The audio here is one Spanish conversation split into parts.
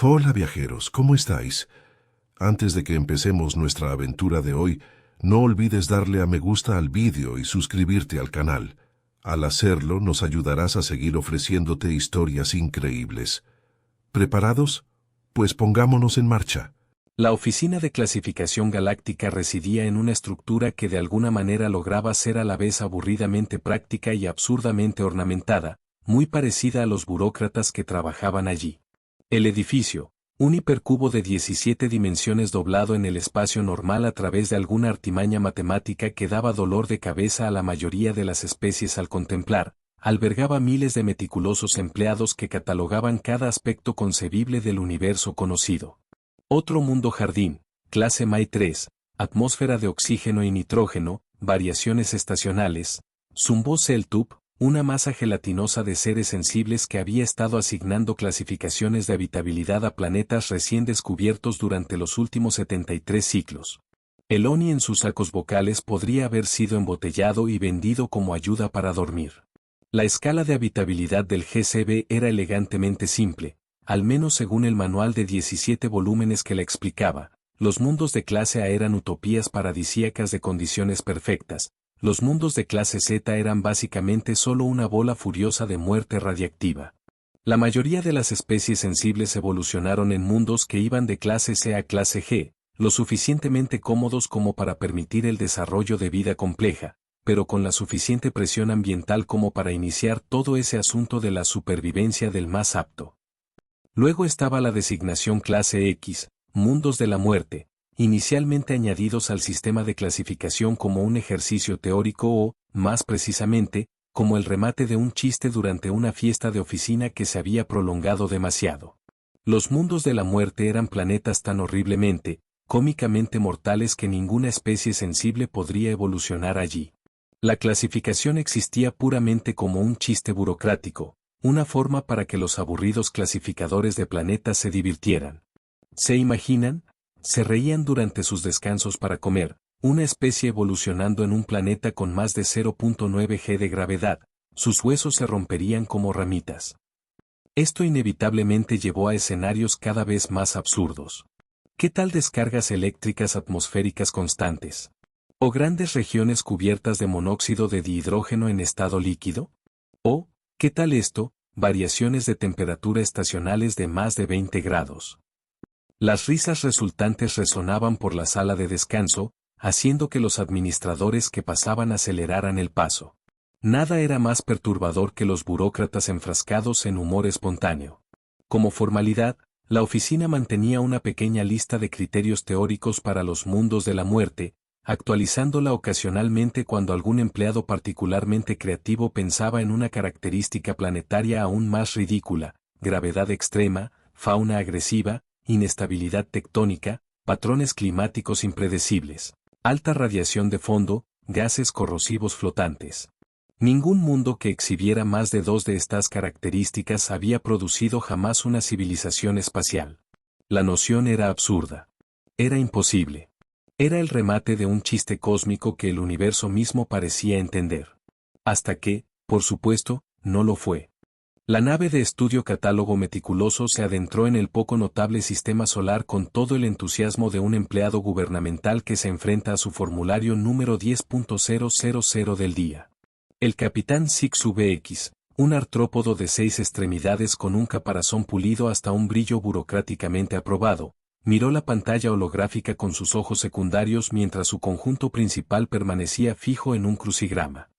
Hola viajeros, ¿cómo estáis? Antes de que empecemos nuestra aventura de hoy, no olvides darle a me gusta al vídeo y suscribirte al canal. Al hacerlo, nos ayudarás a seguir ofreciéndote historias increíbles. ¿Preparados? Pues pongámonos en marcha. La Oficina de Clasificación Galáctica residía en una estructura que de alguna manera lograba ser a la vez aburridamente práctica y absurdamente ornamentada, muy parecida a los burócratas que trabajaban allí. El edificio, un hipercubo de 17 dimensiones doblado en el espacio normal a través de alguna artimaña matemática que daba dolor de cabeza a la mayoría de las especies al contemplar, albergaba miles de meticulosos empleados que catalogaban cada aspecto concebible del universo conocido. Otro mundo jardín, clase May 3, atmósfera de oxígeno y nitrógeno, variaciones estacionales, zumbó Celtup, una masa gelatinosa de seres sensibles que había estado asignando clasificaciones de habitabilidad a planetas recién descubiertos durante los últimos 73 ciclos. El Oni en sus sacos vocales podría haber sido embotellado y vendido como ayuda para dormir. La escala de habitabilidad del GCB era elegantemente simple, al menos según el manual de 17 volúmenes que la explicaba. Los mundos de clase A eran utopías paradisíacas de condiciones perfectas. Los mundos de clase Z eran básicamente solo una bola furiosa de muerte radiactiva. La mayoría de las especies sensibles evolucionaron en mundos que iban de clase C a clase G, lo suficientemente cómodos como para permitir el desarrollo de vida compleja, pero con la suficiente presión ambiental como para iniciar todo ese asunto de la supervivencia del más apto. Luego estaba la designación clase X, mundos de la muerte, inicialmente añadidos al sistema de clasificación como un ejercicio teórico o, más precisamente, como el remate de un chiste durante una fiesta de oficina que se había prolongado demasiado. Los mundos de la muerte eran planetas tan horriblemente, cómicamente mortales que ninguna especie sensible podría evolucionar allí. La clasificación existía puramente como un chiste burocrático, una forma para que los aburridos clasificadores de planetas se divirtieran. ¿Se imaginan? Se reían durante sus descansos para comer, una especie evolucionando en un planeta con más de 0.9 g de gravedad, sus huesos se romperían como ramitas. Esto inevitablemente llevó a escenarios cada vez más absurdos. ¿Qué tal descargas eléctricas atmosféricas constantes? ¿O grandes regiones cubiertas de monóxido de dihidrógeno en estado líquido? ¿O, qué tal esto, variaciones de temperatura estacionales de más de 20 grados? Las risas resultantes resonaban por la sala de descanso, haciendo que los administradores que pasaban aceleraran el paso. Nada era más perturbador que los burócratas enfrascados en humor espontáneo. Como formalidad, la oficina mantenía una pequeña lista de criterios teóricos para los mundos de la muerte, actualizándola ocasionalmente cuando algún empleado particularmente creativo pensaba en una característica planetaria aún más ridícula: gravedad extrema, fauna agresiva, inestabilidad tectónica, patrones climáticos impredecibles, alta radiación de fondo, gases corrosivos flotantes. Ningún mundo que exhibiera más de dos de estas características había producido jamás una civilización espacial. La noción era absurda. Era imposible. Era el remate de un chiste cósmico que el universo mismo parecía entender. Hasta que, por supuesto, no lo fue. La nave de estudio catálogo meticuloso se adentró en el poco notable sistema solar con todo el entusiasmo de un empleado gubernamental que se enfrenta a su formulario número 10.000 del día. El capitán Six VX, un artrópodo de 6 extremidades con un caparazón pulido hasta un brillo burocráticamente aprobado, miró la pantalla holográfica con sus ojos secundarios mientras su conjunto principal permanecía fijo en un crucigrama.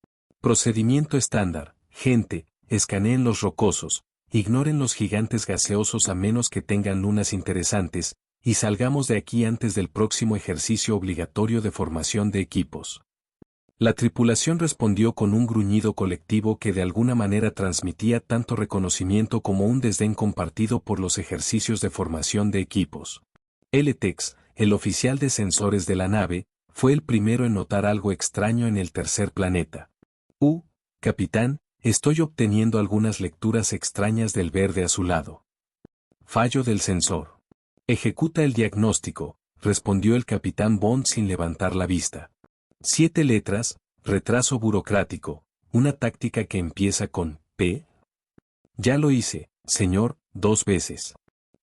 Procedimiento estándar, gente. Escaneen los rocosos, ignoren los gigantes gaseosos a menos que tengan lunas interesantes, y salgamos de aquí antes del próximo ejercicio obligatorio de formación de equipos. La tripulación respondió con un gruñido colectivo que de alguna manera transmitía tanto reconocimiento como un desdén compartido por los ejercicios de formación de equipos. Tex, el oficial de sensores de la nave, fue el primero en notar algo extraño en el tercer planeta. Capitán, estoy obteniendo algunas lecturas extrañas del verde azulado. Fallo del sensor. Ejecuta el diagnóstico, respondió el capitán Bond sin levantar la vista. 7 letras, retraso burocrático, una táctica que empieza con P. Ya lo hice, señor, 2 veces.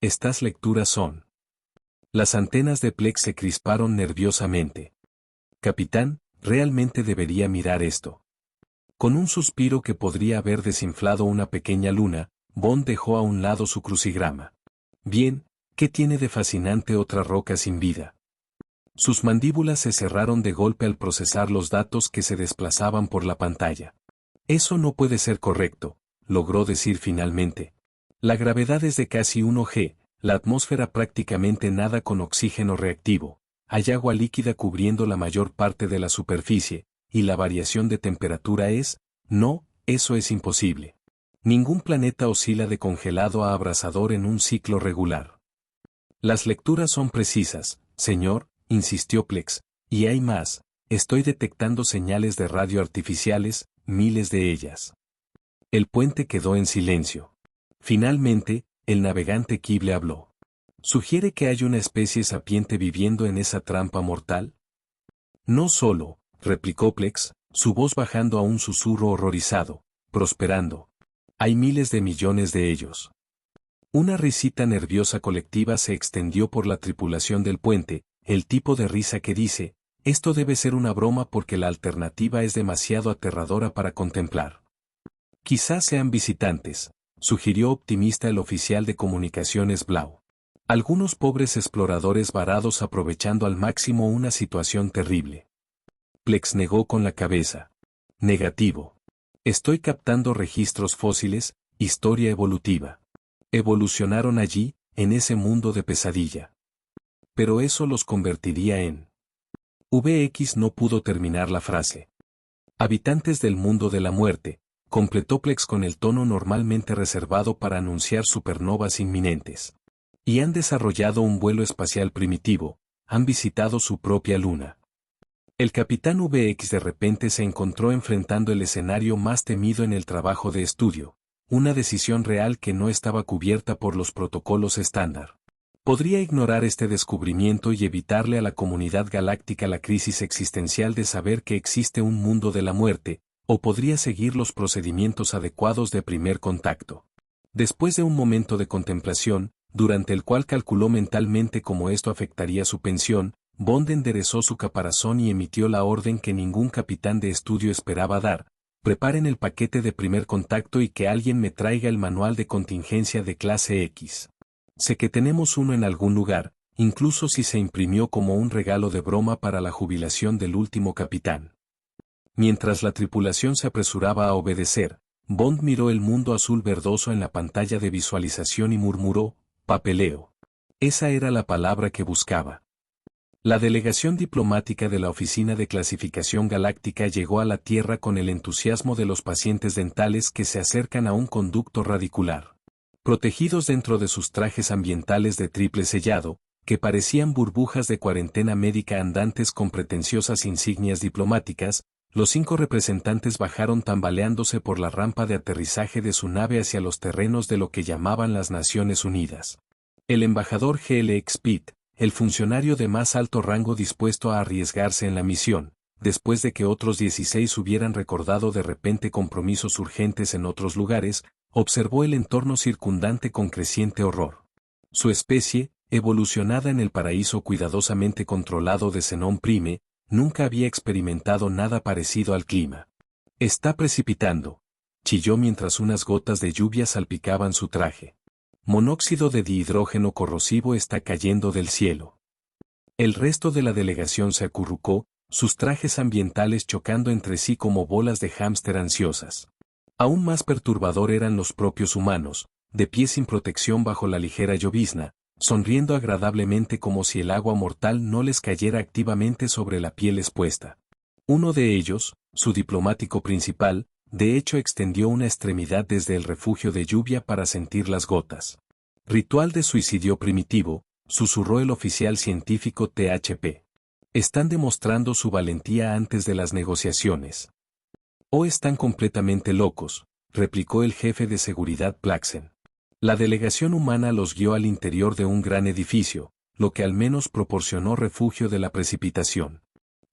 Estas lecturas son. Las antenas de Plex se crisparon nerviosamente. Capitán, realmente debería mirar esto. Con un suspiro que podría haber desinflado una pequeña luna, Bond dejó a un lado su crucigrama. Bien, ¿qué tiene de fascinante otra roca sin vida? Sus mandíbulas se cerraron de golpe al procesar los datos que se desplazaban por la pantalla. Eso no puede ser correcto, logró decir finalmente. La gravedad es de casi 1 g, la atmósfera prácticamente nada con oxígeno reactivo, hay agua líquida cubriendo la mayor parte de la superficie, y la variación de temperatura es, no, eso es imposible. Ningún planeta oscila de congelado a abrasador en un ciclo regular. Las lecturas son precisas, señor, insistió Plex, y hay más, estoy detectando señales de radio artificiales, miles de ellas. El puente quedó en silencio. Finalmente, el navegante Kibble habló. ¿Sugiere que hay una especie sapiente viviendo en esa trampa mortal? No solo, replicó Plex, su voz bajando a un susurro horrorizado, prosperando. Hay miles de millones de ellos. Una risita nerviosa colectiva se extendió por la tripulación del puente, el tipo de risa que dice, esto debe ser una broma porque la alternativa es demasiado aterradora para contemplar. Quizás sean visitantes, sugirió optimista el oficial de comunicaciones Blau. Algunos pobres exploradores varados aprovechando al máximo una situación terrible. Plex negó con la cabeza. Negativo. Estoy captando registros fósiles, historia evolutiva. Evolucionaron allí, en ese mundo de pesadilla. Pero eso los convertiría en... VX no pudo terminar la frase. Habitantes del mundo de la muerte, completó Plex con el tono normalmente reservado para anunciar supernovas inminentes. Y han desarrollado un vuelo espacial primitivo, han visitado su propia luna. El capitán VX de repente se encontró enfrentando el escenario más temido en el trabajo de estudio, una decisión real que no estaba cubierta por los protocolos estándar. Podría ignorar este descubrimiento y evitarle a la comunidad galáctica la crisis existencial de saber que existe un mundo de la muerte, o podría seguir los procedimientos adecuados de primer contacto. Después de un momento de contemplación, durante el cual calculó mentalmente cómo esto afectaría su pensión, Bond enderezó su caparazón y emitió la orden que ningún capitán de estudio esperaba dar: preparen el paquete de primer contacto y que alguien me traiga el manual de contingencia de clase X. Sé que tenemos uno en algún lugar, incluso si se imprimió como un regalo de broma para la jubilación del último capitán. Mientras la tripulación se apresuraba a obedecer, Bond miró el mundo azul verdoso en la pantalla de visualización y murmuró, papeleo. Esa era la palabra que buscaba. La delegación diplomática de la Oficina de Clasificación Galáctica llegó a la Tierra con el entusiasmo de los pacientes dentales que se acercan a un conducto radicular. Protegidos dentro de sus trajes ambientales de triple sellado, que parecían burbujas de cuarentena médica andantes con pretenciosas insignias diplomáticas, los 5 representantes bajaron tambaleándose por la rampa de aterrizaje de su nave hacia los terrenos de lo que llamaban las Naciones Unidas. El embajador GLX Pitt, el funcionario de más alto rango dispuesto a arriesgarse en la misión, después de que otros 16 hubieran recordado de repente compromisos urgentes en otros lugares, observó el entorno circundante con creciente horror. Su especie, evolucionada en el paraíso cuidadosamente controlado de Zenón Prime, nunca había experimentado nada parecido al clima. Está precipitando, chilló mientras unas gotas de lluvia salpicaban su traje. Monóxido de dihidrógeno corrosivo está cayendo del cielo. El resto de la delegación se acurrucó, sus trajes ambientales chocando entre sí como bolas de hámster ansiosas. Aún más perturbador eran los propios humanos, de pie sin protección bajo la ligera llovizna, sonriendo agradablemente como si el agua mortal no les cayera activamente sobre la piel expuesta. Uno de ellos, su diplomático principal, de hecho extendió una extremidad desde el refugio de lluvia para sentir las gotas. Ritual de suicidio primitivo, susurró el oficial científico THP. Están demostrando su valentía antes de las negociaciones. O están completamente locos, replicó el jefe de seguridad Plaxen. La delegación humana los guió al interior de un gran edificio, lo que al menos proporcionó refugio de la precipitación.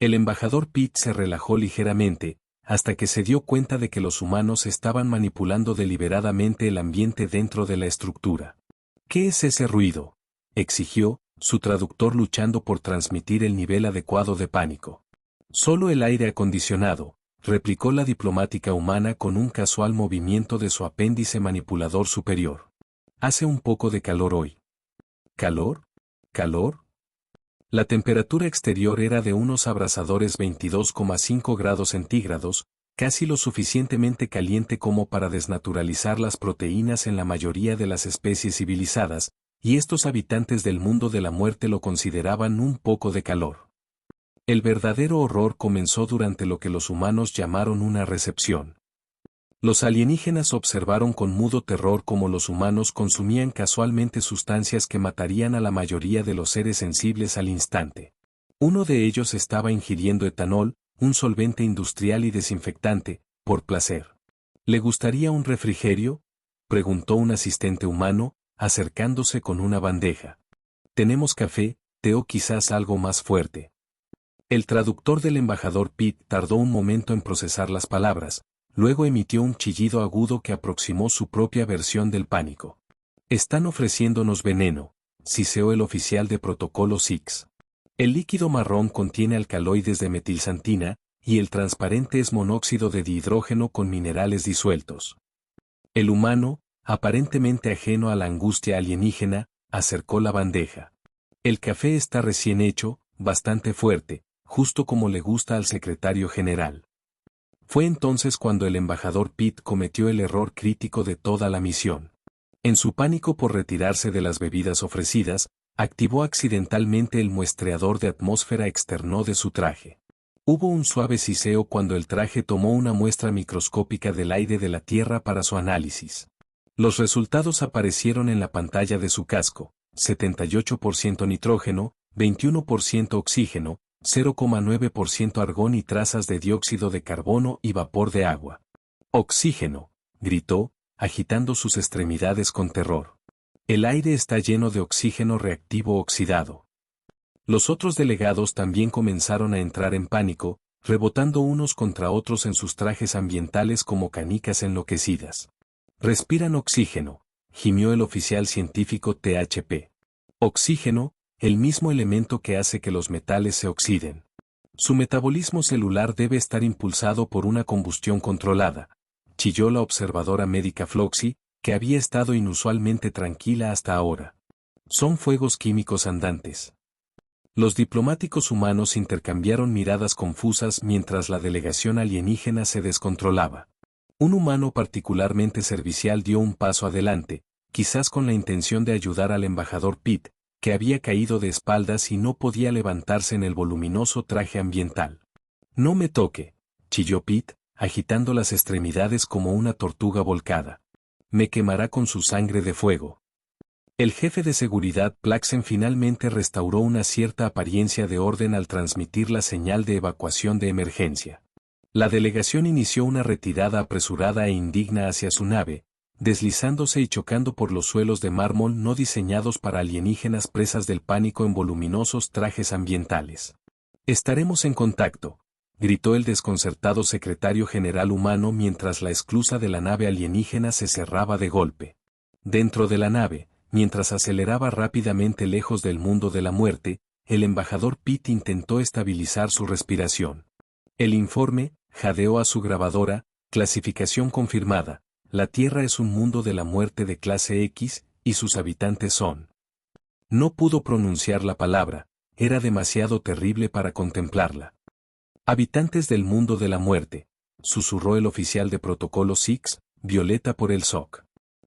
El embajador Pitt se relajó ligeramente, hasta que se dio cuenta de que los humanos estaban manipulando deliberadamente el ambiente dentro de la estructura. ¿Qué es ese ruido?, exigió, su traductor luchando por transmitir el nivel adecuado de pánico. Solo el aire acondicionado, replicó la diplomática humana con un casual movimiento de su apéndice manipulador superior. Hace un poco de calor hoy. ¿Calor? ¿Calor? La temperatura exterior era de unos abrasadores 22,5 grados centígrados, casi lo suficientemente caliente como para desnaturalizar las proteínas en la mayoría de las especies civilizadas, y estos habitantes del mundo de la muerte lo consideraban un poco de calor. El verdadero horror comenzó durante lo que los humanos llamaron una recepción. Los alienígenas observaron con mudo terror cómo los humanos consumían casualmente sustancias que matarían a la mayoría de los seres sensibles al instante. Uno de ellos estaba ingiriendo etanol, un solvente industrial y desinfectante, por placer. ¿Le gustaría un refrigerio?, preguntó un asistente humano, acercándose con una bandeja. Tenemos café, té o quizás algo más fuerte. El traductor del embajador Pitt tardó un momento en procesar las palabras, luego emitió un chillido agudo que aproximó su propia versión del pánico. Están ofreciéndonos veneno, siseó el oficial de protocolo 6. El líquido marrón contiene alcaloides de metilsantina, y el transparente es monóxido de dihidrógeno con minerales disueltos. El humano, aparentemente ajeno a la angustia alienígena, acercó la bandeja. El café está recién hecho, bastante fuerte, justo como le gusta al secretario general. Fue entonces cuando el embajador Pitt cometió el error crítico de toda la misión. En su pánico por retirarse de las bebidas ofrecidas, activó accidentalmente el muestreador de atmósfera externo de su traje. Hubo un suave siseo cuando el traje tomó una muestra microscópica del aire de la Tierra para su análisis. Los resultados aparecieron en la pantalla de su casco: 78% nitrógeno, 21% oxígeno, 0,9% argón y trazas de dióxido de carbono y vapor de agua. «Oxígeno», gritó, agitando sus extremidades con terror. «El aire está lleno de oxígeno reactivo oxidado». Los otros delegados también comenzaron a entrar en pánico, rebotando unos contra otros en sus trajes ambientales como canicas enloquecidas. «Respiran oxígeno», gimió el oficial científico THP. «Oxígeno, el mismo elemento que hace que los metales se oxiden. Su metabolismo celular debe estar impulsado por una combustión controlada», chilló la observadora médica Floxy, que había estado inusualmente tranquila hasta ahora. «Son fuegos químicos andantes». Los diplomáticos humanos intercambiaron miradas confusas mientras la delegación alienígena se descontrolaba. Un humano particularmente servicial dio un paso adelante, quizás con la intención de ayudar al embajador Pitt, que había caído de espaldas y no podía levantarse en el voluminoso traje ambiental. «No me toque», chilló Pitt, agitando las extremidades como una tortuga volcada. «Me quemará con su sangre de fuego». El jefe de seguridad Plaxen finalmente restauró una cierta apariencia de orden al transmitir la señal de evacuación de emergencia. La delegación inició una retirada apresurada e indigna hacia su nave, deslizándose y chocando por los suelos de mármol no diseñados para alienígenas presas del pánico en voluminosos trajes ambientales. «Estaremos en contacto», gritó el desconcertado secretario general humano mientras la esclusa de la nave alienígena se cerraba de golpe. Dentro de la nave, mientras aceleraba rápidamente lejos del mundo de la muerte, el embajador Pitt intentó estabilizar su respiración. El informe, jadeó a su grabadora: «Clasificación confirmada. La Tierra es un mundo de la muerte de clase X, y sus habitantes son». No pudo pronunciar la palabra, era demasiado terrible para contemplarla. «Habitantes del mundo de la muerte», susurró el oficial de protocolo 6, violeta por el SOC.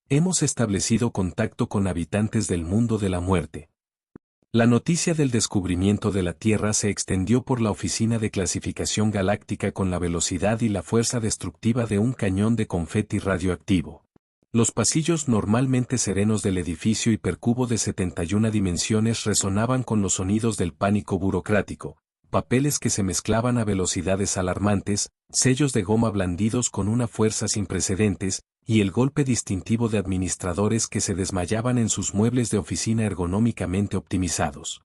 «Hemos establecido contacto con habitantes del mundo de la muerte». La noticia del descubrimiento de la Tierra se extendió por la oficina de clasificación galáctica con la velocidad y la fuerza destructiva de un cañón de confeti radioactivo. Los pasillos normalmente serenos del edificio hipercubo de 71 dimensiones resonaban con los sonidos del pánico burocrático, papeles que se mezclaban a velocidades alarmantes, sellos de goma blandidos con una fuerza sin precedentes, y el golpe distintivo de administradores que se desmayaban en sus muebles de oficina ergonómicamente optimizados.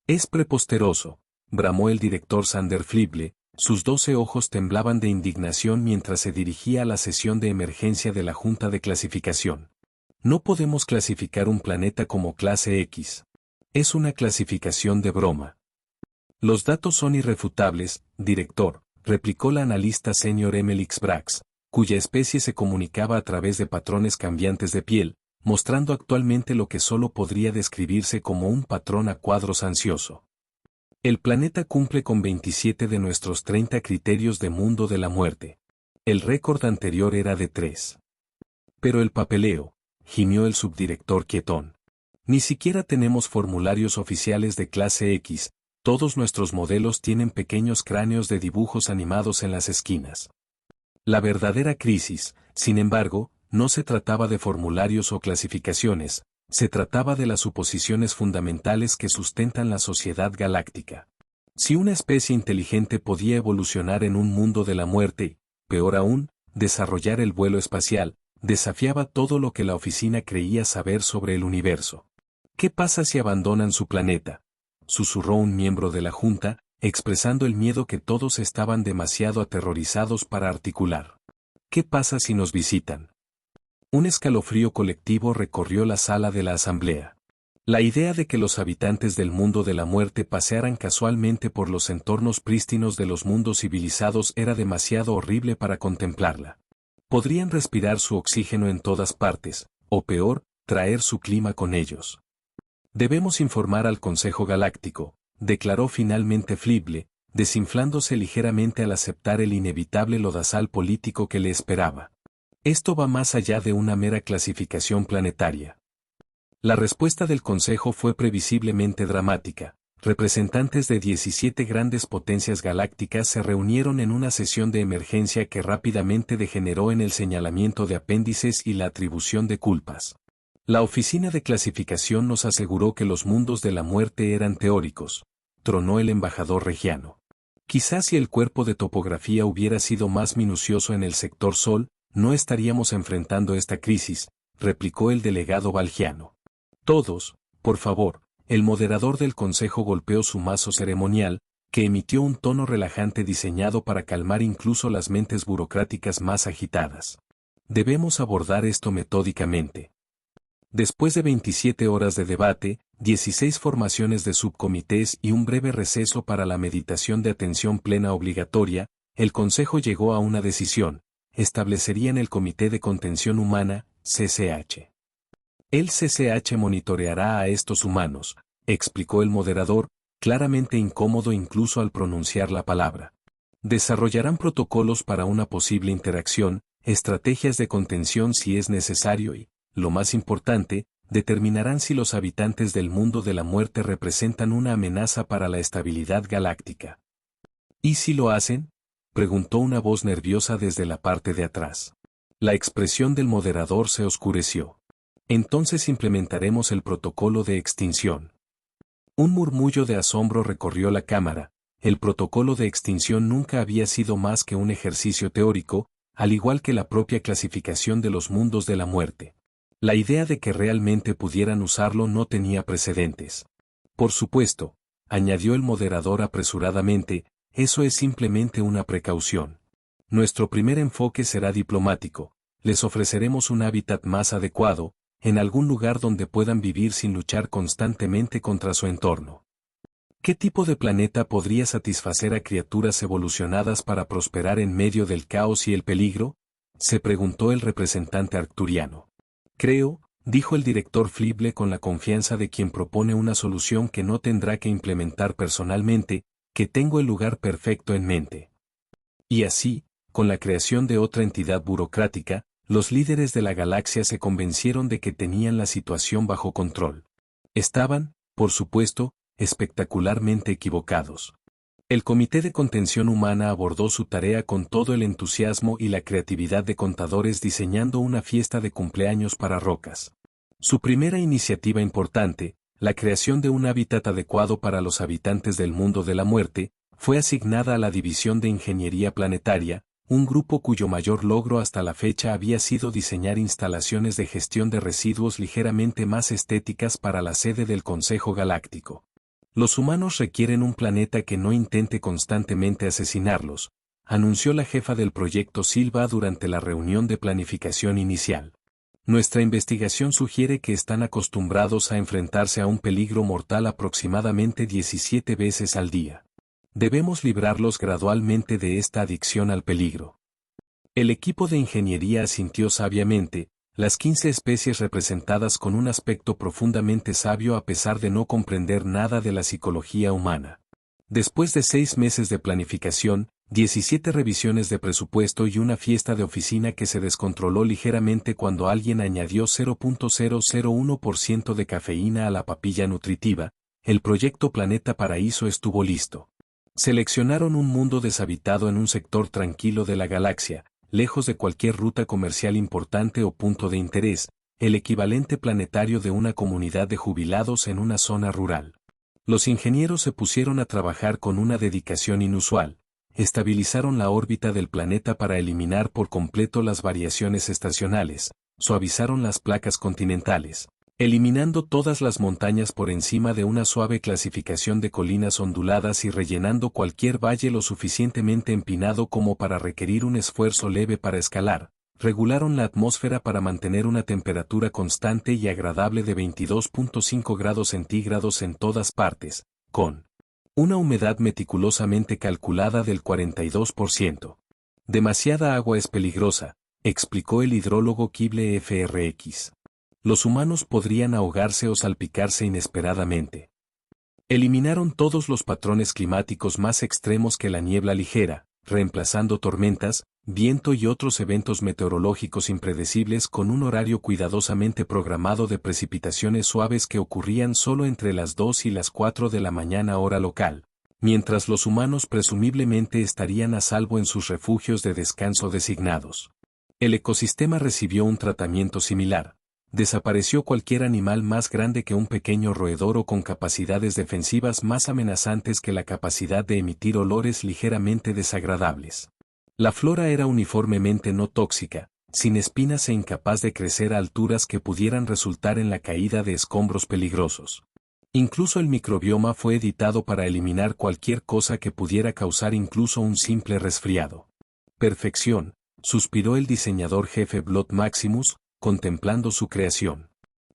«Es preposteroso», bramó el director Sander Flible, sus 12 ojos temblaban de indignación mientras se dirigía a la sesión de emergencia de la Junta de Clasificación. No podemos clasificar un planeta como clase X. Es una clasificación de broma. Los datos son irrefutables, director, replicó la analista senior Emelix Brax, cuya especie se comunicaba a través de patrones cambiantes de piel, mostrando actualmente lo que solo podría describirse como un patrón a cuadros ansioso. El planeta cumple con 27 de nuestros 30 criterios de mundo de la muerte. El récord anterior era de 3. Pero el papeleo, gimió el subdirector quietón. Ni siquiera tenemos formularios oficiales de clase X, todos nuestros modelos tienen pequeños cráneos de dibujos animados en las esquinas. La verdadera crisis, sin embargo, no se trataba de formularios o clasificaciones, se trataba de las suposiciones fundamentales que sustentan la sociedad galáctica. Si una especie inteligente podía evolucionar en un mundo de la muerte, peor aún, desarrollar el vuelo espacial, desafiaba todo lo que la oficina creía saber sobre el universo. ¿Qué pasa si abandonan su planeta?, susurró un miembro de la Junta, expresando el miedo que todos estaban demasiado aterrorizados para articular. ¿Qué pasa si nos visitan? Un escalofrío colectivo recorrió la sala de la asamblea. La idea de que los habitantes del mundo de la muerte pasearan casualmente por los entornos prístinos de los mundos civilizados era demasiado horrible para contemplarla. Podrían respirar su oxígeno en todas partes, o peor, traer su clima con ellos. Debemos informar al Consejo Galáctico, declaró finalmente Flibble, desinflándose ligeramente al aceptar el inevitable lodazal político que le esperaba. Esto va más allá de una mera clasificación planetaria. La respuesta del Consejo fue previsiblemente dramática. Representantes de 17 grandes potencias galácticas se reunieron en una sesión de emergencia que rápidamente degeneró en el señalamiento de apéndices y la atribución de culpas. La oficina de clasificación nos aseguró que los mundos de la muerte eran teóricos, tronó el embajador regiano. Quizás si el cuerpo de topografía hubiera sido más minucioso en el sector Sol, no estaríamos enfrentando esta crisis, replicó el delegado valgiano. Todos, por favor, el moderador del consejo golpeó su mazo ceremonial, que emitió un tono relajante diseñado para calmar incluso las mentes burocráticas más agitadas. Debemos abordar esto metódicamente. Después de 27 horas de debate, 16 formaciones de subcomités y un breve receso para la meditación de atención plena obligatoria, el Consejo llegó a una decisión: establecerían el Comité de Contención Humana, CCH. El CCH monitoreará a estos humanos, explicó el moderador, claramente incómodo incluso al pronunciar la palabra. Desarrollarán protocolos para una posible interacción, estrategias de contención si es necesario y, lo más importante, determinarán si los habitantes del mundo de la muerte representan una amenaza para la estabilidad galáctica. ¿Y si lo hacen?, preguntó una voz nerviosa desde la parte de atrás. La expresión del moderador se oscureció. Entonces implementaremos el protocolo de extinción. Un murmullo de asombro recorrió la cámara. El protocolo de extinción nunca había sido más que un ejercicio teórico, al igual que la propia clasificación de los mundos de la muerte. La idea de que realmente pudieran usarlo no tenía precedentes. Por supuesto, añadió el moderador apresuradamente, eso es simplemente una precaución. Nuestro primer enfoque será diplomático, les ofreceremos un hábitat más adecuado, en algún lugar donde puedan vivir sin luchar constantemente contra su entorno. ¿Qué tipo de planeta podría satisfacer a criaturas evolucionadas para prosperar en medio del caos y el peligro?, se preguntó el representante arcturiano. Creo, dijo el director Flibble con la confianza de quien propone una solución que no tendrá que implementar personalmente, que tengo el lugar perfecto en mente. Y así, con la creación de otra entidad burocrática, los líderes de la galaxia se convencieron de que tenían la situación bajo control. Estaban, por supuesto, espectacularmente equivocados. El Comité de Contención Humana abordó su tarea con todo el entusiasmo y la creatividad de contadores diseñando una fiesta de cumpleaños para rocas. Su primera iniciativa importante, la creación de un hábitat adecuado para los habitantes del mundo de la muerte, fue asignada a la División de Ingeniería Planetaria, un grupo cuyo mayor logro hasta la fecha había sido diseñar instalaciones de gestión de residuos ligeramente más estéticas para la sede del Consejo Galáctico. Los humanos requieren un planeta que no intente constantemente asesinarlos, anunció la jefa del proyecto Silva durante la reunión de planificación inicial. Nuestra investigación sugiere que están acostumbrados a enfrentarse a un peligro mortal aproximadamente 17 veces al día. Debemos librarlos gradualmente de esta adicción al peligro. El equipo de ingeniería asintió sabiamente, las 15 especies representadas con un aspecto profundamente sabio a pesar de no comprender nada de la psicología humana. Después de 6 meses de planificación, 17 revisiones de presupuesto y una fiesta de oficina que se descontroló ligeramente cuando alguien añadió 0.001% de cafeína a la papilla nutritiva, el proyecto Planeta Paraíso estuvo listo. Seleccionaron un mundo deshabitado en un sector tranquilo de la galaxia, lejos de cualquier ruta comercial importante o punto de interés, el equivalente planetario de una comunidad de jubilados en una zona rural. Los ingenieros se pusieron a trabajar con una dedicación inusual. Estabilizaron la órbita del planeta para eliminar por completo las variaciones estacionales, suavizaron las placas continentales, eliminando todas las montañas por encima de una suave clasificación de colinas onduladas y rellenando cualquier valle lo suficientemente empinado como para requerir un esfuerzo leve para escalar. Regularon la atmósfera para mantener una temperatura constante y agradable de 22.5 grados centígrados en todas partes, con una humedad meticulosamente calculada del 42%. Demasiada agua es peligrosa, explicó el hidrólogo Kible FRX. Los humanos podrían ahogarse o salpicarse inesperadamente. Eliminaron todos los patrones climáticos más extremos que la niebla ligera, reemplazando tormentas, viento y otros eventos meteorológicos impredecibles con un horario cuidadosamente programado de precipitaciones suaves que ocurrían solo entre las 2 y las 4 de la mañana hora local, mientras los humanos presumiblemente estarían a salvo en sus refugios de descanso designados. El ecosistema recibió un tratamiento similar. Desapareció cualquier animal más grande que un pequeño roedor o con capacidades defensivas más amenazantes que la capacidad de emitir olores ligeramente desagradables. La flora era uniformemente no tóxica, sin espinas e incapaz de crecer a alturas que pudieran resultar en la caída de escombros peligrosos. Incluso el microbioma fue editado para eliminar cualquier cosa que pudiera causar incluso un simple resfriado. Perfección, suspiró el diseñador jefe Blood Maximus, contemplando su creación.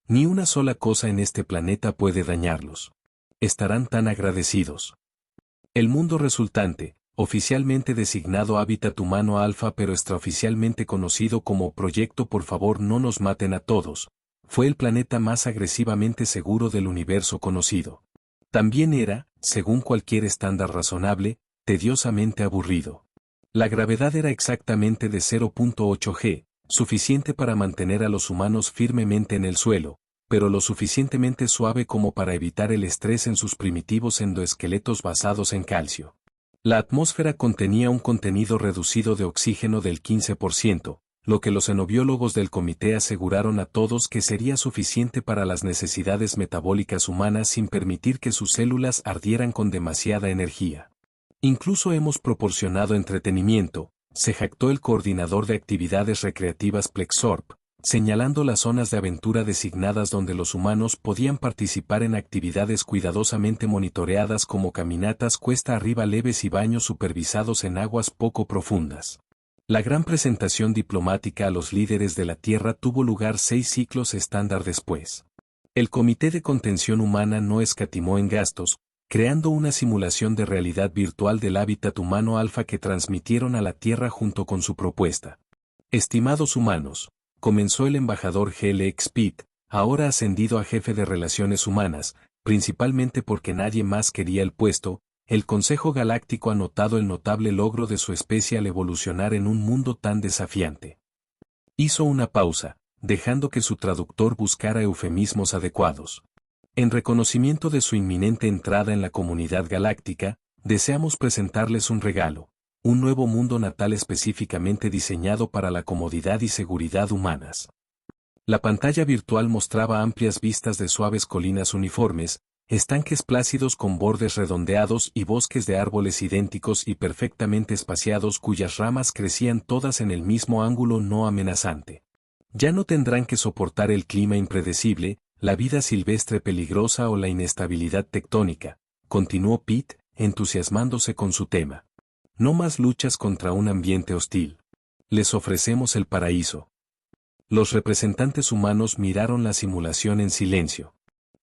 Ni una sola cosa en este planeta puede dañarlos. Estarán tan agradecidos. El mundo resultante, oficialmente designado Hábitat Humano Alfa pero extraoficialmente conocido como Proyecto Por favor no nos maten a todos, fue el planeta más agresivamente seguro del universo conocido. También era, según cualquier estándar razonable, tediosamente aburrido. La gravedad era exactamente de 0.8 g, suficiente para mantener a los humanos firmemente en el suelo, pero lo suficientemente suave como para evitar el estrés en sus primitivos endoesqueletos basados en calcio. La atmósfera contenía un contenido reducido de oxígeno del 15%, lo que los xenobiólogos del comité aseguraron a todos que sería suficiente para las necesidades metabólicas humanas sin permitir que sus células ardieran con demasiada energía. Incluso hemos proporcionado entretenimiento, se jactó el coordinador de actividades recreativas Plexorp, señalando las zonas de aventura designadas donde los humanos podían participar en actividades cuidadosamente monitoreadas como caminatas cuesta arriba leves y baños supervisados en aguas poco profundas. La gran presentación diplomática a los líderes de la Tierra tuvo lugar 6 ciclos estándar después. El Comité de Contención Humana no escatimó en gastos, creando una simulación de realidad virtual del hábitat humano alfa que transmitieron a la Tierra junto con su propuesta. Estimados humanos, comenzó el embajador G.L.X. Pitt, ahora ascendido a jefe de Relaciones Humanas, principalmente porque nadie más quería el puesto, el Consejo Galáctico ha notado el notable logro de su especie al evolucionar en un mundo tan desafiante. Hizo una pausa, dejando que su traductor buscara eufemismos adecuados. En reconocimiento de su inminente entrada en la comunidad galáctica, deseamos presentarles un regalo. Un nuevo mundo natal específicamente diseñado para la comodidad y seguridad humanas. La pantalla virtual mostraba amplias vistas de suaves colinas uniformes, estanques plácidos con bordes redondeados y bosques de árboles idénticos y perfectamente espaciados cuyas ramas crecían todas en el mismo ángulo no amenazante. Ya no tendrán que soportar el clima impredecible, la vida silvestre peligrosa o la inestabilidad tectónica, continuó Pitt, entusiasmándose con su tema. No más luchas contra un ambiente hostil. Les ofrecemos el paraíso. Los representantes humanos miraron la simulación en silencio.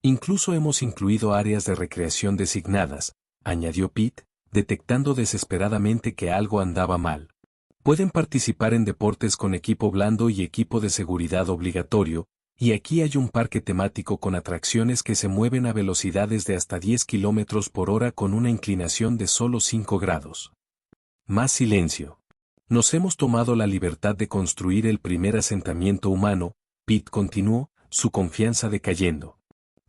Incluso hemos incluido áreas de recreación designadas, añadió Pete, detectando desesperadamente que algo andaba mal. Pueden participar en deportes con equipo blando y equipo de seguridad obligatorio, y aquí hay un parque temático con atracciones que se mueven a velocidades de hasta 10 km por hora con una inclinación de solo 5 grados. Más silencio. Nos hemos tomado la libertad de construir el primer asentamiento humano, Pete continuó, su confianza decayendo.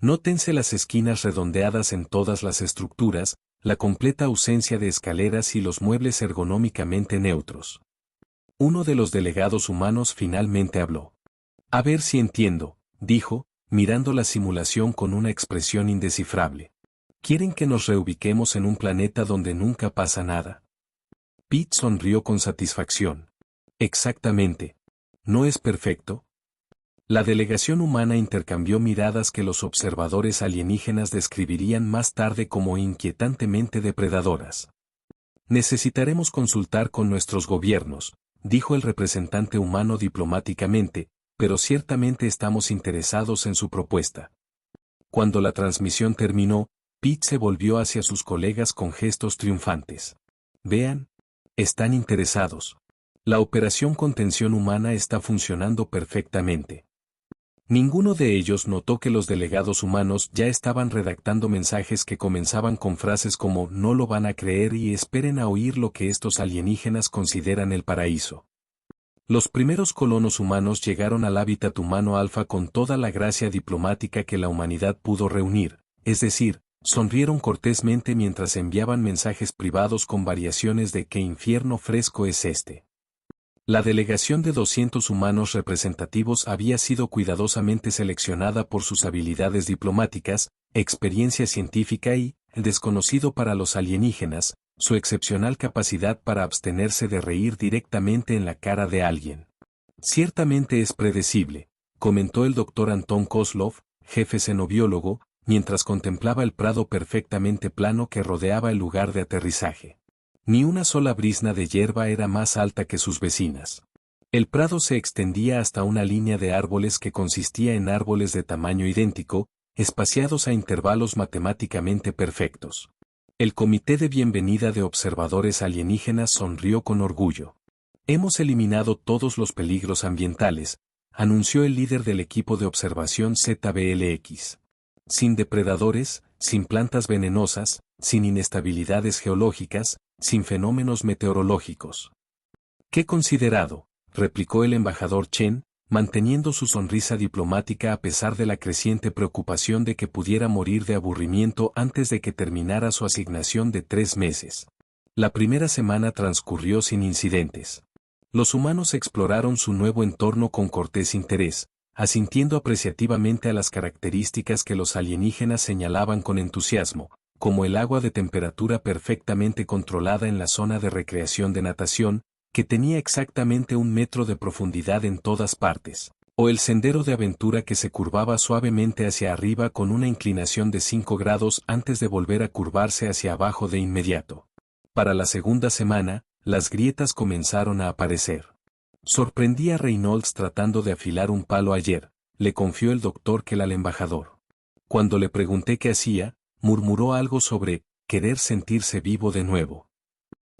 Nótense las esquinas redondeadas en todas las estructuras, la completa ausencia de escaleras y los muebles ergonómicamente neutros. Uno de los delegados humanos finalmente habló. A ver si entiendo, dijo, mirando la simulación con una expresión indescifrable. ¿Quieren que nos reubiquemos en un planeta donde nunca pasa nada? Pete sonrió con satisfacción. Exactamente. ¿No es perfecto? La delegación humana intercambió miradas que los observadores alienígenas describirían más tarde como inquietantemente depredadoras. Necesitaremos consultar con nuestros gobiernos, dijo el representante humano diplomáticamente, pero ciertamente estamos interesados en su propuesta. Cuando la transmisión terminó, Pete se volvió hacia sus colegas con gestos triunfantes. Vean. Están interesados. La operación contención humana está funcionando perfectamente. Ninguno de ellos notó que los delegados humanos ya estaban redactando mensajes que comenzaban con frases como «no lo van a creer» y «esperen a oír lo que estos alienígenas consideran el paraíso». Los primeros colonos humanos llegaron al hábitat humano alfa con toda la gracia diplomática que la humanidad pudo reunir, es decir, sonrieron cortésmente mientras enviaban mensajes privados con variaciones de «¿qué infierno fresco es este?». La delegación de 200 humanos representativos había sido cuidadosamente seleccionada por sus habilidades diplomáticas, experiencia científica y, desconocido para los alienígenas, su excepcional capacidad para abstenerse de reír directamente en la cara de alguien. Ciertamente es predecible, comentó el Dr. Anton Kozlov, jefe xenobiólogo, mientras contemplaba el prado perfectamente plano que rodeaba el lugar de aterrizaje. Ni una sola brizna de hierba era más alta que sus vecinas. El prado se extendía hasta una línea de árboles que consistía en árboles de tamaño idéntico, espaciados a intervalos matemáticamente perfectos. El comité de bienvenida de observadores alienígenas sonrió con orgullo. Hemos eliminado todos los peligros ambientales, anunció el líder del equipo de observación ZBLX. Sin depredadores, sin plantas venenosas, sin inestabilidades geológicas, sin fenómenos meteorológicos. ¡Qué considerado!, replicó el embajador Chen, manteniendo su sonrisa diplomática a pesar de la creciente preocupación de que pudiera morir de aburrimiento antes de que terminara su asignación de 3 meses. La primera semana transcurrió sin incidentes. Los humanos exploraron su nuevo entorno con cortés interés, asintiendo apreciativamente a las características que los alienígenas señalaban con entusiasmo, como el agua de temperatura perfectamente controlada en la zona de recreación de natación, que tenía exactamente 1 metro de profundidad en todas partes, o el sendero de aventura que se curvaba suavemente hacia arriba con una inclinación de 5 grados antes de volver a curvarse hacia abajo de inmediato. Para la segunda semana, las grietas comenzaron a aparecer. Sorprendí a Reynolds tratando de afilar un palo ayer, le confió el doctor Kell al embajador. Cuando le pregunté qué hacía, murmuró algo sobre querer sentirse vivo de nuevo.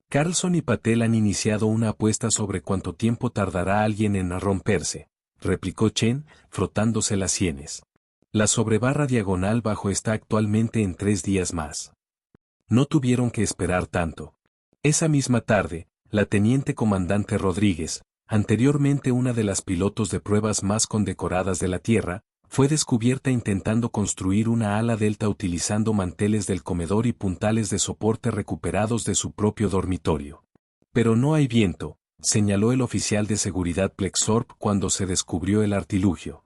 Carlson y Patel han iniciado una apuesta sobre cuánto tiempo tardará alguien en romperse, replicó Chen, frotándose las sienes. La sobrebarra diagonal bajo está actualmente en 3 días más. No tuvieron que esperar tanto. Esa misma tarde, la teniente comandante Rodríguez, anteriormente una de las pilotos de pruebas más condecoradas de la Tierra, fue descubierta intentando construir una ala delta utilizando manteles del comedor y puntales de soporte recuperados de su propio dormitorio. Pero no hay viento, señaló el oficial de seguridad Plexorp cuando se descubrió el artilugio.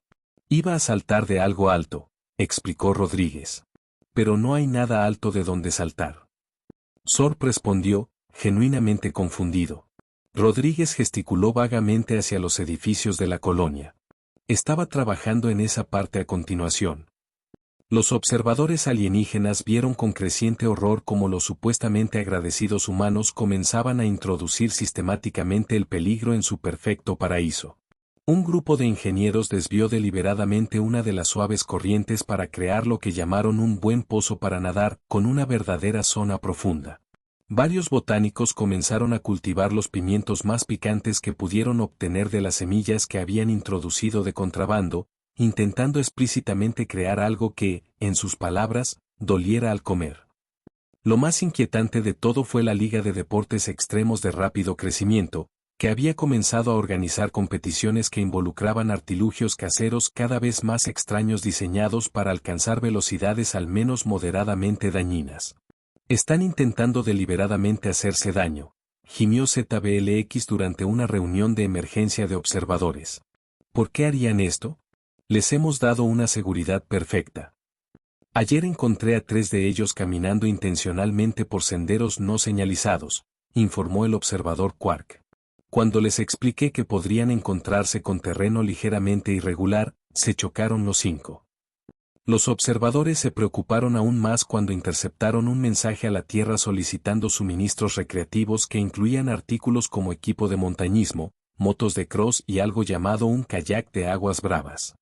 Iba a saltar de algo alto, explicó Rodríguez. Pero no hay nada alto de donde saltar. Sorp respondió, genuinamente confundido. Rodríguez gesticuló vagamente hacia los edificios de la colonia. Estaba trabajando en esa parte a continuación. Los observadores alienígenas vieron con creciente horror cómo los supuestamente agradecidos humanos comenzaban a introducir sistemáticamente el peligro en su perfecto paraíso. Un grupo de ingenieros desvió deliberadamente una de las suaves corrientes para crear lo que llamaron un buen pozo para nadar, con una verdadera zona profunda. Varios botánicos comenzaron a cultivar los pimientos más picantes que pudieron obtener de las semillas que habían introducido de contrabando, intentando explícitamente crear algo que, en sus palabras, doliera al comer. Lo más inquietante de todo fue la Liga de Deportes Extremos de Rápido Crecimiento, que había comenzado a organizar competiciones que involucraban artilugios caseros cada vez más extraños diseñados para alcanzar velocidades al menos moderadamente dañinas. Están intentando deliberadamente hacerse daño, gimió ZBLX durante una reunión de emergencia de observadores. ¿Por qué harían esto? Les hemos dado una seguridad perfecta. Ayer encontré a 3 de ellos caminando intencionalmente por senderos no señalizados, informó el observador Quark. Cuando les expliqué que podrían encontrarse con terreno ligeramente irregular, se chocaron los 5. Los observadores se preocuparon aún más cuando interceptaron un mensaje a la Tierra solicitando suministros recreativos que incluían artículos como equipo de montañismo, motos de cross y algo llamado un kayak de aguas bravas.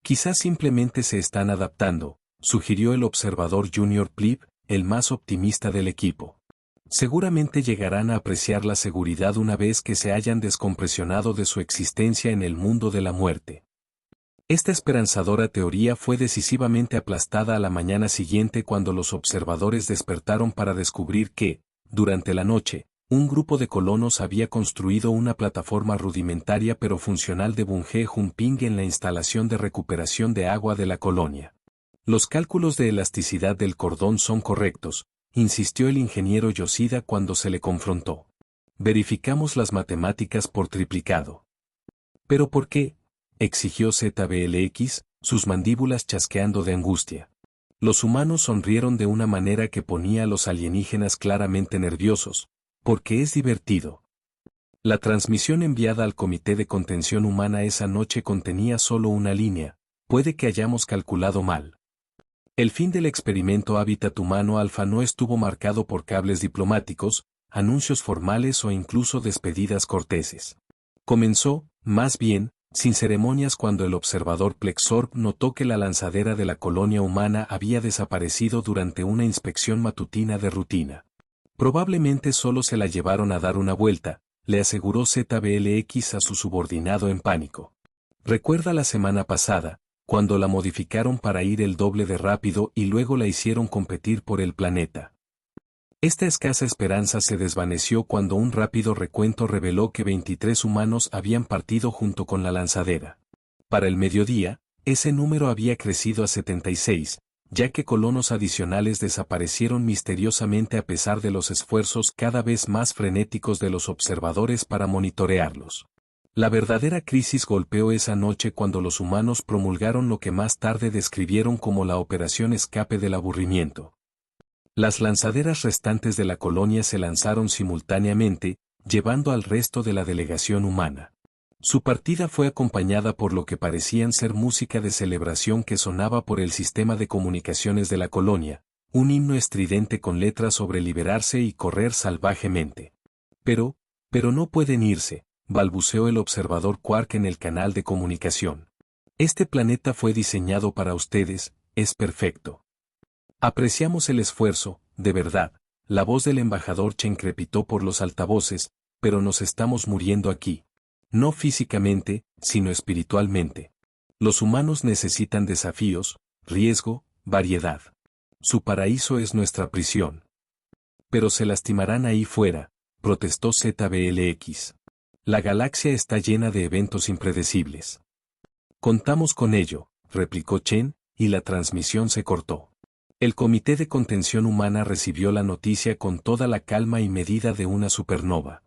Quizás simplemente se están adaptando, sugirió el observador Junior Plib, el más optimista del equipo. Seguramente llegarán a apreciar la seguridad una vez que se hayan descompresionado de su existencia en el mundo de la muerte. Esta esperanzadora teoría fue decisivamente aplastada a la mañana siguiente cuando los observadores despertaron para descubrir que, durante la noche, un grupo de colonos había construido una plataforma rudimentaria pero funcional de Bunge Jumping en la instalación de recuperación de agua de la colonia. Los cálculos de elasticidad del cordón son correctos, insistió el ingeniero Yoshida cuando se le confrontó. Verificamos las matemáticas por triplicado. ¿Pero por qué?, exigió ZBLX, sus mandíbulas chasqueando de angustia. Los humanos sonrieron de una manera que ponía a los alienígenas claramente nerviosos, porque es divertido. La transmisión enviada al Comité de Contención Humana esa noche contenía solo una línea, puede que hayamos calculado mal. El fin del experimento Hábitat Humano Alfa no estuvo marcado por cables diplomáticos, anuncios formales o incluso despedidas corteses. Comenzó, más bien, sin ceremonias cuando el observador Plexorb notó que la lanzadera de la colonia humana había desaparecido durante una inspección matutina de rutina. Probablemente solo se la llevaron a dar una vuelta, le aseguró ZBLX a su subordinado en pánico. ¿Recuerda la semana pasada, cuando la modificaron para ir el doble de rápido y luego la hicieron competir por el planeta? Esta escasa esperanza se desvaneció cuando un rápido recuento reveló que 23 humanos habían partido junto con la lanzadera. Para el mediodía, ese número había crecido a 76, ya que colonos adicionales desaparecieron misteriosamente a pesar de los esfuerzos cada vez más frenéticos de los observadores para monitorearlos. La verdadera crisis golpeó esa noche cuando los humanos promulgaron lo que más tarde describieron como la Operación Escape del Aburrimiento. Las lanzaderas restantes de la colonia se lanzaron simultáneamente, llevando al resto de la delegación humana. Su partida fue acompañada por lo que parecían ser música de celebración que sonaba por el sistema de comunicaciones de la colonia, un himno estridente con letras sobre liberarse y correr salvajemente. Pero no pueden irse, balbuceó el observador Quark en el canal de comunicación. Este planeta fue diseñado para ustedes, es perfecto. Apreciamos el esfuerzo, de verdad, la voz del embajador Chen crepitó por los altavoces, pero nos estamos muriendo aquí. No físicamente, sino espiritualmente. Los humanos necesitan desafíos, riesgo, variedad. Su paraíso es nuestra prisión. Pero se lastimarán ahí fuera, protestó ZBLX. La galaxia está llena de eventos impredecibles. Contamos con ello, replicó Chen, y la transmisión se cortó. El Comité de Contención Humana recibió la noticia con toda la calma y medida de una supernova.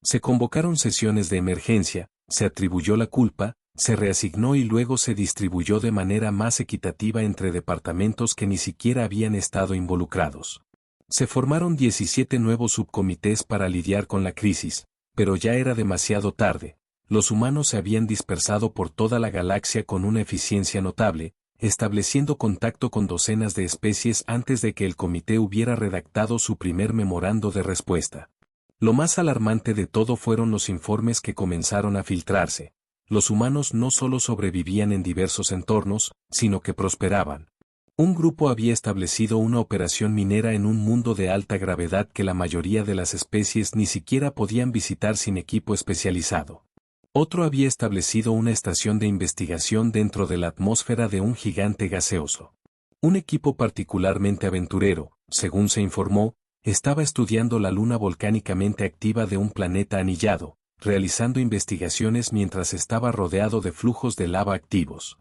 Se convocaron sesiones de emergencia, se atribuyó la culpa, se reasignó y luego se distribuyó de manera más equitativa entre departamentos que ni siquiera habían estado involucrados. Se formaron 17 nuevos subcomités para lidiar con la crisis, pero ya era demasiado tarde. Los humanos se habían dispersado por toda la galaxia con una eficiencia notable, estableciendo contacto con docenas de especies antes de que el comité hubiera redactado su primer memorando de respuesta. Lo más alarmante de todo fueron los informes que comenzaron a filtrarse. los humanos no solo sobrevivían en diversos entornos, sino que prosperaban. Un grupo había establecido una operación minera en un mundo de alta gravedad que la mayoría de las especies ni siquiera podían visitar sin equipo especializado. Otro había establecido una estación de investigación dentro de la atmósfera de un gigante gaseoso. Un equipo particularmente aventurero, según se informó, estaba estudiando la luna volcánicamente activa de un planeta anillado, realizando investigaciones mientras estaba rodeado de flujos de lava activos.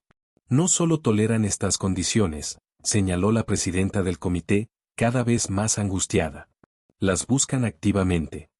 No solo toleran estas condiciones, señaló la presidenta del comité, cada vez más angustiada. Las buscan activamente.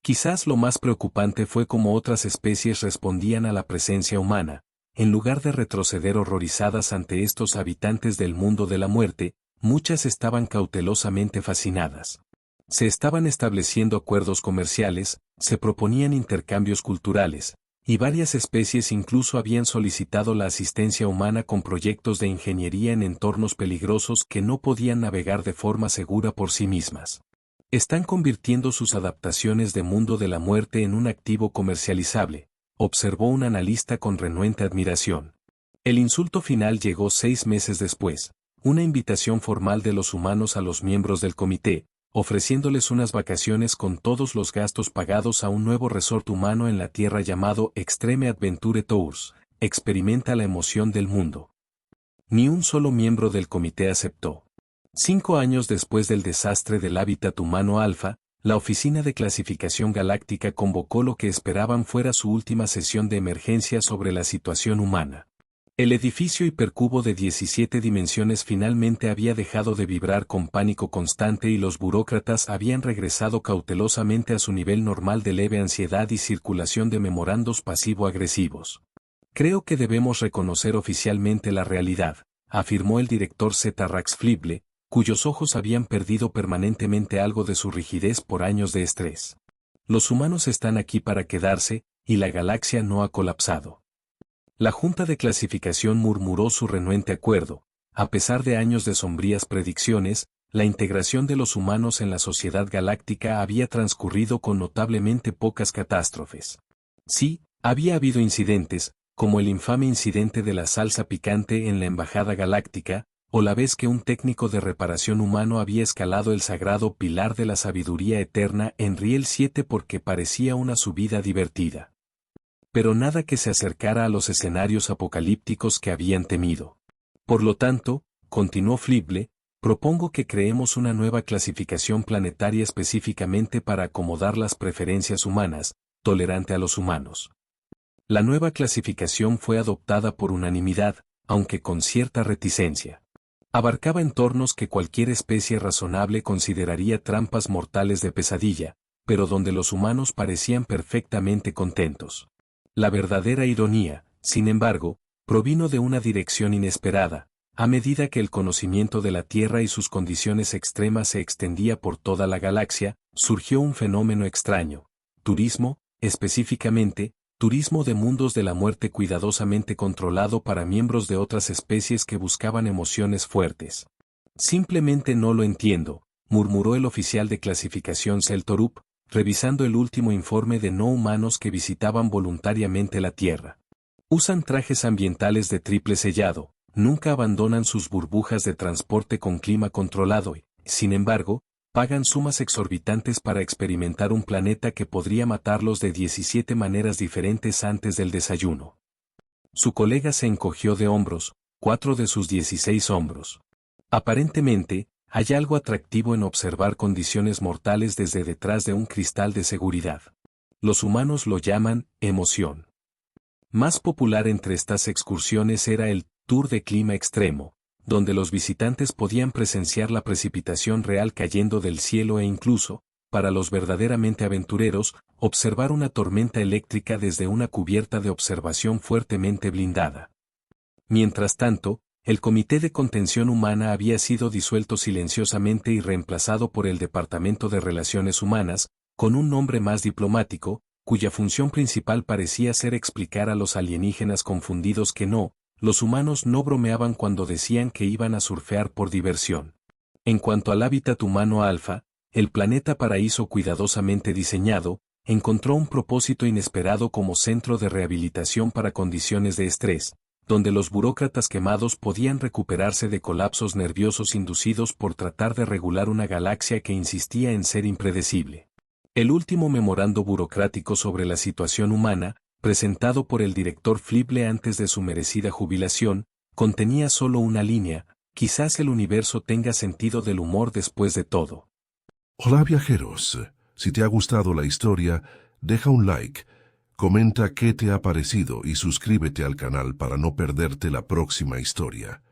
Quizás lo más preocupante fue cómo otras especies respondían a la presencia humana. En lugar de retroceder horrorizadas ante estos habitantes del mundo de la muerte, muchas estaban cautelosamente fascinadas. Se estaban estableciendo acuerdos comerciales, se proponían intercambios culturales, y varias especies incluso habían solicitado la asistencia humana con proyectos de ingeniería en entornos peligrosos que no podían navegar de forma segura por sí mismas. Están convirtiendo sus adaptaciones de mundo de la muerte en un activo comercializable, observó un analista con renuente admiración. El insulto final llegó 6 meses después, una invitación formal de los humanos a los miembros del comité, ofreciéndoles unas vacaciones con todos los gastos pagados a un nuevo resort humano en la Tierra llamado Extreme Adventure Tours, experimenta la emoción del mundo. Ni un solo miembro del comité aceptó. 5 años después del desastre del hábitat humano Alfa, la Oficina de Clasificación Galáctica convocó lo que esperaban fuera su última sesión de emergencia sobre la situación humana. El edificio hipercubo de 17 dimensiones finalmente había dejado de vibrar con pánico constante y los burócratas habían regresado cautelosamente a su nivel normal de leve ansiedad y circulación de memorandos pasivo-agresivos. Creo que debemos reconocer oficialmente la realidad, afirmó el director Z. Rax Flible, cuyos ojos habían perdido permanentemente algo de su rigidez por años de estrés. Los humanos están aquí para quedarse, y la galaxia no ha colapsado. La Junta de Clasificación murmuró su renuente acuerdo. A pesar de años de sombrías predicciones, la integración de los humanos en la sociedad galáctica había transcurrido con notablemente pocas catástrofes. Sí, había habido incidentes, como el infame incidente de la salsa picante en la Embajada Galáctica, o la vez que un técnico de reparación humano había escalado el sagrado pilar de la sabiduría eterna en Riel 7 porque parecía una subida divertida. Pero nada que se acercara a los escenarios apocalípticos que habían temido. Por lo tanto, continuó Flible, propongo que creemos una nueva clasificación planetaria específicamente para acomodar las preferencias humanas, tolerante a los humanos. La nueva clasificación fue adoptada por unanimidad, aunque con cierta reticencia. Abarcaba entornos que cualquier especie razonable consideraría trampas mortales de pesadilla, pero donde los humanos parecían perfectamente contentos. La verdadera ironía, sin embargo, provino de una dirección inesperada. A medida que el conocimiento de la Tierra y sus condiciones extremas se extendía por toda la galaxia, surgió un fenómeno extraño. Turismo, específicamente, turismo de mundos de la muerte cuidadosamente controlado para miembros de otras especies que buscaban emociones fuertes. Simplemente no lo entiendo, murmuró el oficial de clasificación Celtorup, revisando el último informe de no humanos que visitaban voluntariamente la Tierra. Usan trajes ambientales de triple sellado, nunca abandonan sus burbujas de transporte con clima controlado y, sin embargo, pagan sumas exorbitantes para experimentar un planeta que podría matarlos de 17 maneras diferentes antes del desayuno. Su colega se encogió de hombros, 4 de sus 16 hombros. Aparentemente, hay algo atractivo en observar condiciones mortales desde detrás de un cristal de seguridad. Los humanos lo llaman emoción. Más popular entre estas excursiones era el Tour de Clima Extremo, donde los visitantes podían presenciar la precipitación real cayendo del cielo e incluso, para los verdaderamente aventureros, observar una tormenta eléctrica desde una cubierta de observación fuertemente blindada. Mientras tanto, el Comité de Contención Humana había sido disuelto silenciosamente y reemplazado por el Departamento de Relaciones Humanas, con un nombre más diplomático, cuya función principal parecía ser explicar a los alienígenas confundidos que los humanos no bromeaban cuando decían que iban a surfear por diversión. En cuanto al hábitat humano alfa, el planeta paraíso cuidadosamente diseñado, encontró un propósito inesperado como centro de rehabilitación para condiciones de estrés, donde los burócratas quemados podían recuperarse de colapsos nerviosos inducidos por tratar de regular una galaxia que insistía en ser impredecible. El último memorando burocrático sobre la situación humana, presentado por el director Flibble antes de su merecida jubilación, contenía solo una línea: quizás el universo tenga sentido del humor después de todo. Hola viajeros, si te ha gustado la historia, deja un like, comenta qué te ha parecido y suscríbete al canal para no perderte la próxima historia.